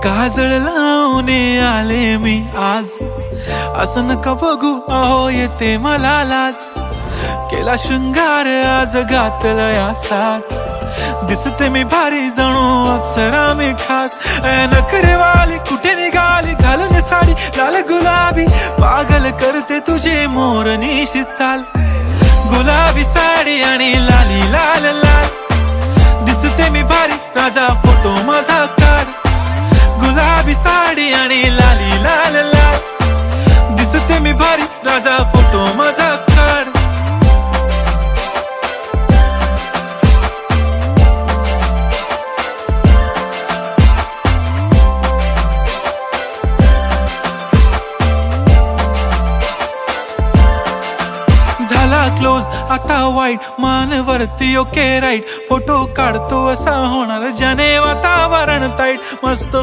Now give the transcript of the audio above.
काजळ लावून आले मी आज, असं नका बघू अहो येते मला लाज. केला शृंगार आज घातला साज, दिसते मी भारी जणू अप्सरा मी खास. नखरेवाली कुठे निघाली घालून साडी लाल गुलाबी, पागल करते तुझे मोरनीशी चाल. गुलाबी साडी आणि लाली लाल लाल, दिसते मी भारी राजा फोटो माझा काढ. गुलाबी साडी आणि लाली लाल लाल, दिसते मी भारी राजा फोटो माझा काढ. झाला क्लोज आता वाईट, मान वरती ओके राईट. फोटो काढतो असा होणार ज्याने वातावरण ताईट. मस्त